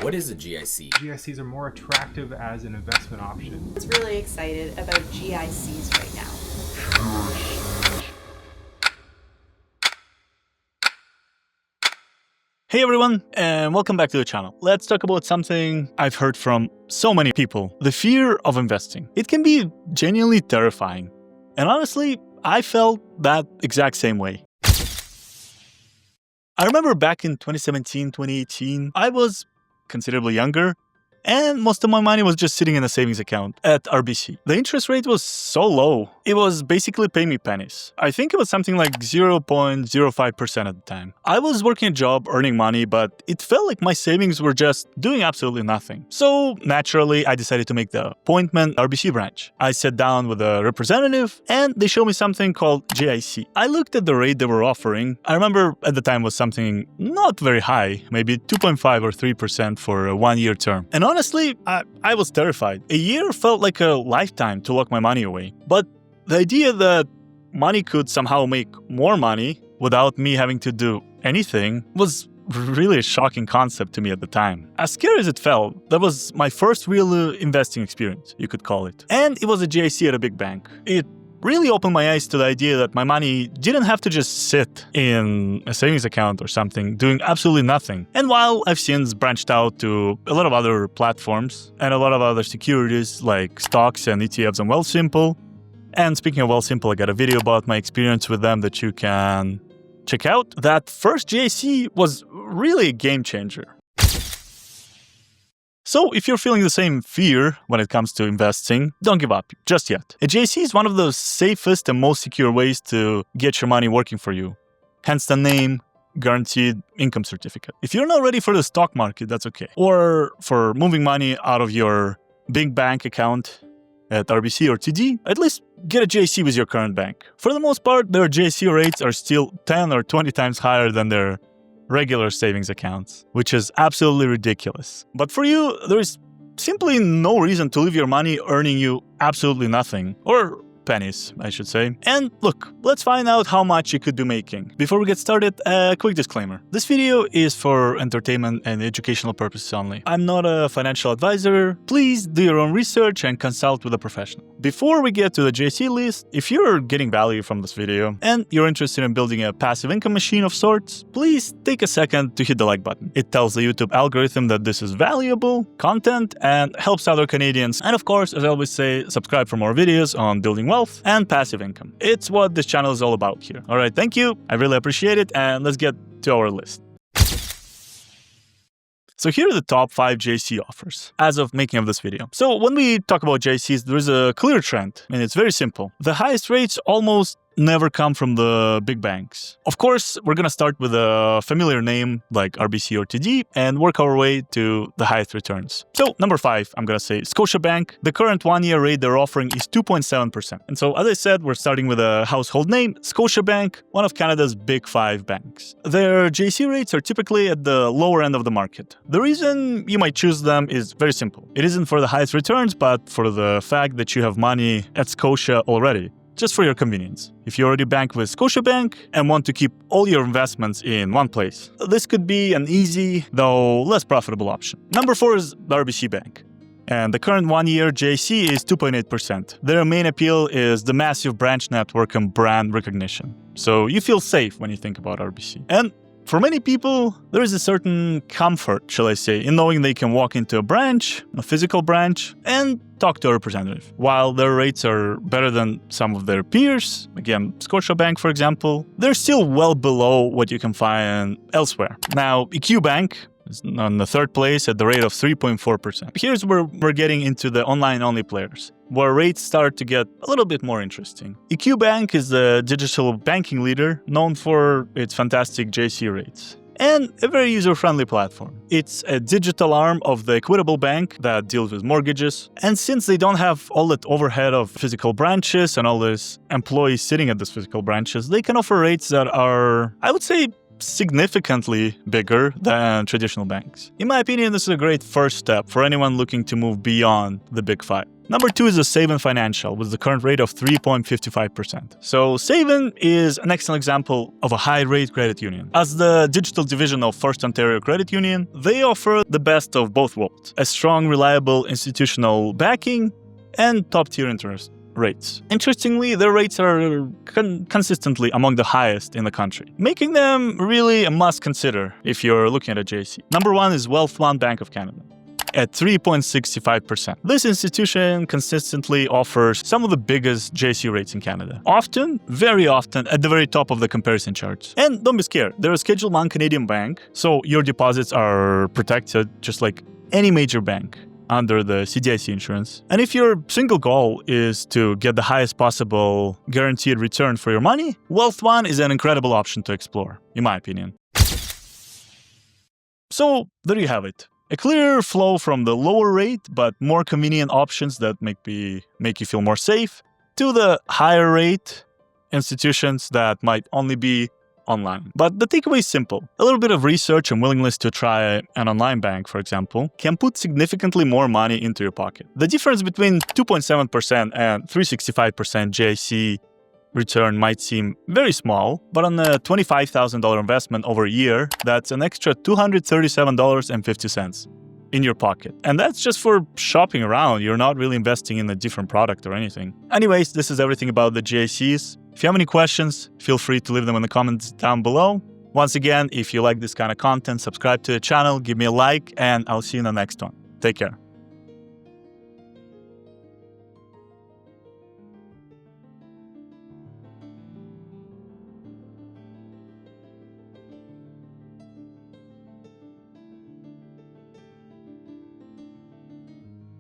What is a GIC? GICs are more attractive as an investment option. I was really excited about GICs right now. Hey everyone, and welcome back to the channel. Let's talk about something I've heard from so many people. The fear of investing. It can be genuinely terrifying. And honestly, I felt that exact same way. I remember back in 2017, 2018, I was considerably younger, and most of my money was just sitting in a savings account at RBC. The interest rate was so low, it was basically paying me pennies. I think it was something like 0.05% at the time. I was working a job, earning money, but it felt like my savings were just doing absolutely nothing. So naturally, I decided to make the appointment RBC branch. I sat down with a representative, and they showed me something called GIC. I looked at the rate they were offering. I remember at the time was something not very high, maybe 2.5 or 3% for a one-year term. And honestly, I was terrified. A year felt like a lifetime to lock my money away. But the idea that money could somehow make more money without me having to do anything was really a shocking concept to me at the time. As scary as it felt, that was my first real investing experience, you could call it. And it was a GIC at a big bank. It really opened my eyes to the idea that my money didn't have to just sit in a savings account or something, doing absolutely nothing. And while I've since branched out to a lot of other platforms and a lot of other securities like stocks and ETFs on Wealthsimple, and speaking of Wealthsimple, I got a video about my experience with them that you can check out. That first GIC was really a game changer. So if you're feeling the same fear when it comes to investing, don't give up just yet. A GIC is one of the safest and most secure ways to get your money working for you. Hence the name, guaranteed income certificate. If you're not ready for the stock market, that's okay. Or for moving money out of your big bank account at RBC or TD, at least get a GIC with your current bank. For the most part, their GIC rates are still 10 or 20 times higher than their regular savings accounts, which is absolutely ridiculous. But for you, there is simply no reason to leave your money earning you absolutely nothing, or pennies, I should say. And look, let's find out how much you could be making. Before we get started, a quick disclaimer. This video is for entertainment and educational purposes only. I'm not a financial advisor. Please do your own research and consult with a professional. Before we get to the GIC list, if you're getting value from this video and you're interested in building a passive income machine of sorts, please take a second to hit the like button. It tells the YouTube algorithm that this is valuable content and helps other Canadians. And of course, as I always say, subscribe for more videos on building wealth and passive income. It's what this channel is all about here. All right, thank you. I really appreciate it. And let's get to our list. So here are the top 5 GIC offers as of making of this video. So when we talk about GICs, there is a clear trend, and it's very simple. The highest rates almost never come from the big banks. Of course, we're gonna start with a familiar name like RBC or TD and work our way to the highest returns. So number 5, I'm gonna say Scotiabank. The current one-year rate they're offering is 2.7%. And so as I said, we're starting with a household name, Scotiabank, one of Canada's big 5 banks. Their GIC rates are typically at the lower end of the market. The reason you might choose them is very simple. It isn't for the highest returns, but for the fact that you have money at Scotia already. Just for your convenience. If you already bank with Scotiabank and want to keep all your investments in one place, this could be an easy, though less profitable option. Number 4 is the RBC Bank. And the current one-year GIC is 2.8%. Their main appeal is the massive branch network and brand recognition. So you feel safe when you think about RBC. And for many people, there is a certain comfort, shall I say, in knowing they can walk into a branch, a physical branch, and talk to a representative. While their rates are better than some of their peers, again, Scotiabank, for example, they're still well below what you can find elsewhere. Now, EQ Bank is on the 3rd place at the rate of 3.4%. Here's where we're getting into the online-only players, where rates start to get a little bit more interesting. EQ Bank is the digital banking leader known for its fantastic GIC rates and a very user-friendly platform. It's a digital arm of the Equitable Bank that deals with mortgages. And since they don't have all that overhead of physical branches and all these employees sitting at these physical branches, they can offer rates that are, I would say, significantly bigger than traditional banks. In my opinion, this is a great first step for anyone looking to move beyond the big 5. Number 2 is the Saven Financial with the current rate of 3.55%. So Saven is an excellent example of a high-rate credit union. As the digital division of First Ontario Credit Union, they offer the best of both worlds: a strong, reliable institutional backing and top-tier interest rates. Interestingly, their rates are consistently among the highest in the country, making them really a must-consider if you're looking at a GIC. Number 1 is WealthONE Bank of Canada at 3.65%. This institution consistently offers some of the biggest GIC rates in Canada. Often, very often, at the very top of the comparison charts. And don't be scared, they're a Schedule 1 Canadian bank, so your deposits are protected just like any major bank under the CDIC insurance. And if your single goal is to get the highest possible guaranteed return for your money, WealthONE is an incredible option to explore, in my opinion. So there you have it. A clear flow from the lower rate but more convenient options that make you feel more safe to the higher rate institutions that might only be online. But the takeaway is simple. A little bit of research and willingness to try an online bank, for example, can put significantly more money into your pocket. The difference between 2.7% and 365% GIC return might seem very small, but on a $25,000 investment over a year, that's an extra $237.50 in your pocket. And that's just for shopping around. You're not really investing in a different product or anything. Anyways, this is everything about the GICs. If you have any questions, feel free to leave them in the comments down below. Once again, if you like this kind of content, subscribe to the channel, give me a like, and I'll see you in the next one. Take care.